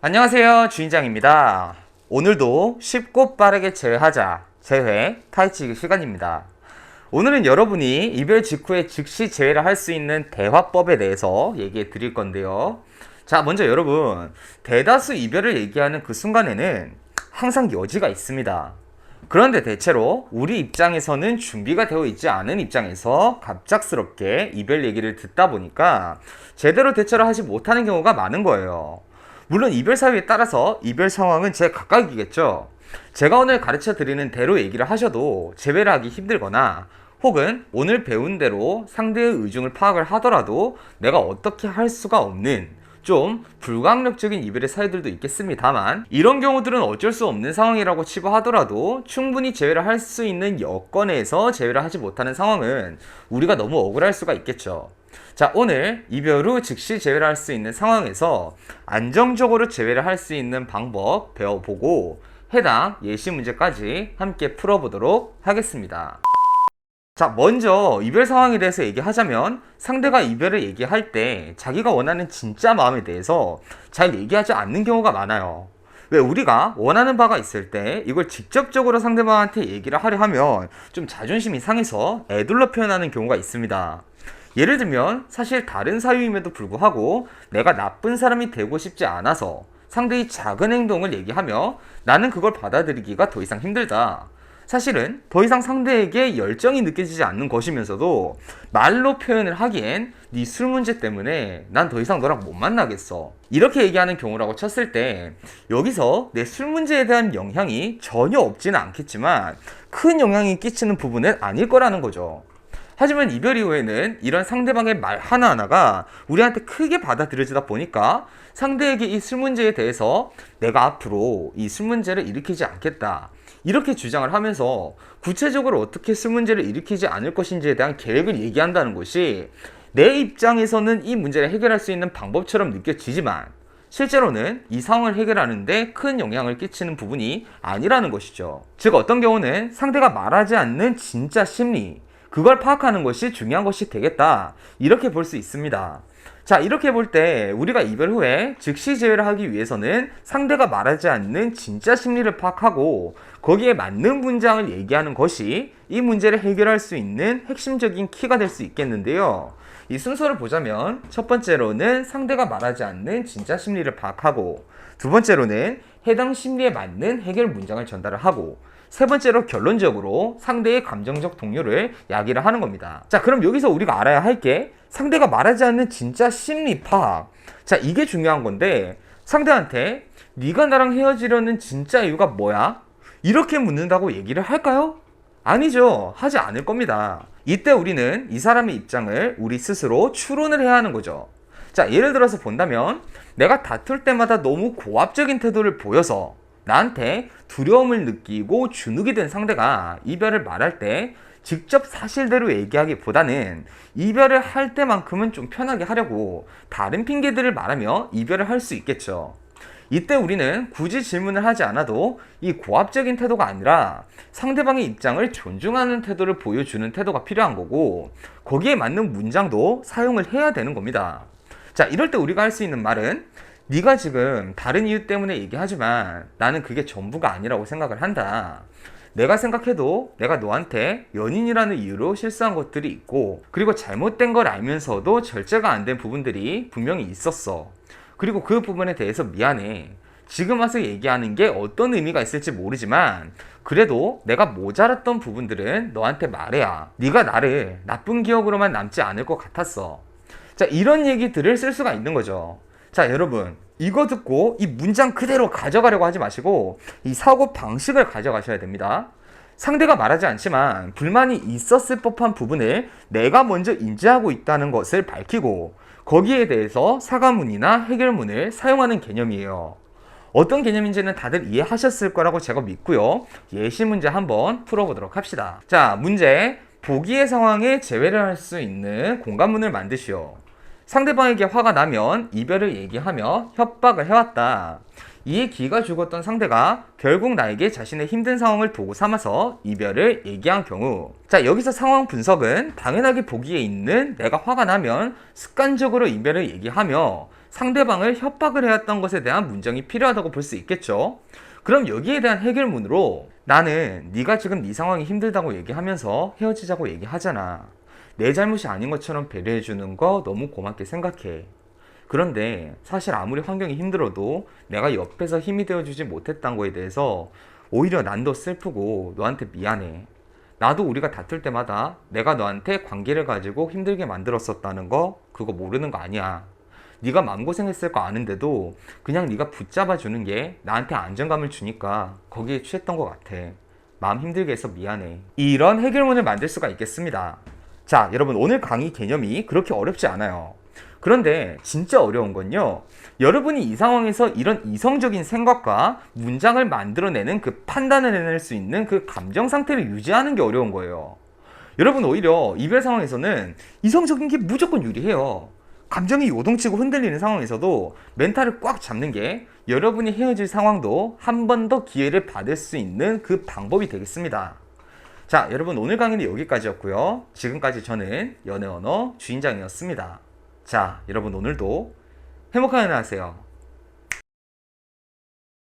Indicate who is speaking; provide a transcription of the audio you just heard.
Speaker 1: 안녕하세요, 주인장입니다. 오늘도 쉽고 빠르게 제외하자 제회 타이치기 시간입니다. 오늘은 여러분이 이별 직후에 즉시 제외를 할 수 있는 대화법에 대해서 얘기해 드릴 건데요. 자, 먼저 여러분, 대다수 이별을 얘기하는 그 순간에는 항상 여지가 있습니다. 그런데 대체로 우리 입장에서는 준비가 되어 있지 않은 입장에서 갑작스럽게 이별 얘기를 듣다 보니까 제대로 대처를 하지 못하는 경우가 많은 거예요. 물론 이별 사유에 따라서 이별 상황은 제각각이겠죠. 제가 오늘 가르쳐 드리는 대로 얘기를 하셔도 재회를 하기 힘들거나 혹은 오늘 배운 대로 상대의 의중을 파악을 하더라도 내가 어떻게 할 수가 없는 좀 불강력적인 이별의 사유들도 있겠습니다만, 이런 경우들은 어쩔 수 없는 상황이라고 치부 하더라도 충분히 제외를 할 수 있는 여건에서 제외를 하지 못하는 상황은 우리가 너무 억울할 수가 있겠죠. 자, 오늘 이별 후 즉시 제외를 할 수 있는 상황에서 안정적으로 제외를 할 수 있는 방법 배워보고 해당 예시 문제까지 함께 풀어보도록 하겠습니다. 자, 먼저 이별 상황에 대해서 얘기하자면 상대가 이별을 얘기할 때 자기가 원하는 진짜 마음에 대해서 잘 얘기하지 않는 경우가 많아요. 왜, 우리가 원하는 바가 있을 때 이걸 직접적으로 상대방한테 얘기를 하려 하면 좀 자존심이 상해서 애둘러 표현하는 경우가 있습니다. 예를 들면 사실 다른 사유임에도 불구하고 내가 나쁜 사람이 되고 싶지 않아서 상대의 작은 행동을 얘기하며 나는 그걸 받아들이기가 더 이상 힘들다. 사실은 더 이상 상대에게 열정이 느껴지지 않는 것이면서도 말로 표현을 하기엔 네 술 문제 때문에 난 더 이상 너랑 못 만나겠어, 이렇게 얘기하는 경우라고 쳤을 때 여기서 내 술 문제에 대한 영향이 전혀 없지는 않겠지만 큰 영향이 끼치는 부분은 아닐 거라는 거죠. 하지만 이별 이후에는 이런 상대방의 말 하나하나가 우리한테 크게 받아들여지다 보니까 상대에게 이 술 문제에 대해서 내가 앞으로 이 술 문제를 일으키지 않겠다, 이렇게 주장을 하면서 구체적으로 어떻게 술 문제를 일으키지 않을 것인지에 대한 계획을 얘기한다는 것이 내 입장에서는 이 문제를 해결할 수 있는 방법처럼 느껴지지만 실제로는 이 상황을 해결하는데 큰 영향을 끼치는 부분이 아니라는 것이죠. 즉, 어떤 경우는 상대가 말하지 않는 진짜 심리, 그걸 파악하는 것이 중요한 것이 되겠다, 이렇게 볼 수 있습니다. 자, 이렇게 볼 때 우리가 이별 후에 즉시 제외를 하기 위해서는 상대가 말하지 않는 진짜 심리를 파악하고 거기에 맞는 문장을 얘기하는 것이 이 문제를 해결할 수 있는 핵심적인 키가 될 수 있겠는데요. 이 순서를 보자면 첫 번째로는 상대가 말하지 않는 진짜 심리를 파악하고, 두 번째로는 해당 심리에 맞는 해결 문장을 전달을 하고, 세 번째로 결론적으로 상대의 감정적 동요를 야기를 하는 겁니다. 자, 그럼 여기서 우리가 알아야 할 게 상대가 말하지 않는 진짜 심리 파악. 자, 이게 중요한 건데 상대한테 네가 나랑 헤어지려는 진짜 이유가 뭐야? 이렇게 묻는다고 얘기를 할까요? 아니죠. 하지 않을 겁니다. 이때 우리는 이 사람의 입장을 우리 스스로 추론을 해야 하는 거죠. 자, 예를 들어서 본다면 내가 다툴 때마다 너무 고압적인 태도를 보여서 나한테 두려움을 느끼고 주눅이 든 상대가 이별을 말할 때 직접 사실대로 얘기하기보다는 이별을 할 때만큼은 좀 편하게 하려고 다른 핑계들을 말하며 이별을 할 수 있겠죠. 이때 우리는 굳이 질문을 하지 않아도 이 고압적인 태도가 아니라 상대방의 입장을 존중하는 태도를 보여주는 태도가 필요한 거고, 거기에 맞는 문장도 사용을 해야 되는 겁니다. 자, 이럴 때 우리가 할 수 있는 말은 네가 지금 다른 이유 때문에 얘기하지만 나는 그게 전부가 아니라고 생각을 한다. 내가 생각해도 내가 너한테 연인이라는 이유로 실수한 것들이 있고, 그리고 잘못된 걸 알면서도 절제가 안 된 부분들이 분명히 있었어. 그리고 그 부분에 대해서 미안해. 지금 와서 얘기하는 게 어떤 의미가 있을지 모르지만 그래도 내가 모자랐던 부분들은 너한테 말해야 네가 나를 나쁜 기억으로만 남지 않을 것 같았어. 자, 이런 얘기들을 쓸 수가 있는 거죠. 자, 여러분, 이거 듣고 이 문장 그대로 가져가려고 하지 마시고 이 사고 방식을 가져가셔야 됩니다. 상대가 말하지 않지만 불만이 있었을 법한 부분을 내가 먼저 인지하고 있다는 것을 밝히고 거기에 대해서 사과문이나 해결문을 사용하는 개념이에요. 어떤 개념인지는 다들 이해하셨을 거라고 제가 믿고요. 예시 문제 한번 풀어보도록 합시다. 자, 문제. 보기의 상황에 제외를 할 수 있는 공감문을 만드시오. 상대방에게 화가 나면 이별을 얘기하며 협박을 해왔다. 이에 기가 죽었던 상대가 결국 나에게 자신의 힘든 상황을 도구 삼아서 이별을 얘기한 경우, 자, 여기서 상황 분석은 당연하게 보기에 있는 내가 화가 나면 습관적으로 이별을 얘기하며 상대방을 협박을 해왔던 것에 대한 문정이 필요하다고 볼 수 있겠죠. 그럼 여기에 대한 해결문으로 나는 네가 지금 네 상황이 힘들다고 얘기하면서 헤어지자고 얘기하잖아. 내 잘못이 아닌 것처럼 배려해주는 거 너무 고맙게 생각해. 그런데 사실 아무리 환경이 힘들어도 내가 옆에서 힘이 되어주지 못했던 거에 대해서 오히려 난 더 슬프고 너한테 미안해. 나도 우리가 다툴 때마다 내가 너한테 관계를 가지고 힘들게 만들었었다는 거 그거 모르는 거 아니야. 네가 마음고생했을 거 아는데도 그냥 네가 붙잡아 주는 게 나한테 안정감을 주니까 거기에 취했던 것 같아. 마음 힘들게 해서 미안해. 이런 해결문을 만들 수가 있겠습니다. 자, 여러분 오늘 강의 개념이 그렇게 어렵지 않아요. 그런데 진짜 어려운 건요, 여러분이 이 상황에서 이런 이성적인 생각과 문장을 만들어내는 그 판단을 해낼 수 있는 그 감정 상태를 유지하는 게 어려운 거예요. 여러분 오히려 이별 상황에서는 이성적인 게 무조건 유리해요. 감정이 요동치고 흔들리는 상황에서도 멘탈을 꽉 잡는 게 여러분이 헤어질 상황도 한 번 더 기회를 받을 수 있는 그 방법이 되겠습니다. 자, 여러분 오늘 강의는 여기까지였고요. 지금까지 저는 연애 언어 주인장이었습니다. 자, 여러분 오늘도 행복한 하루 하세요.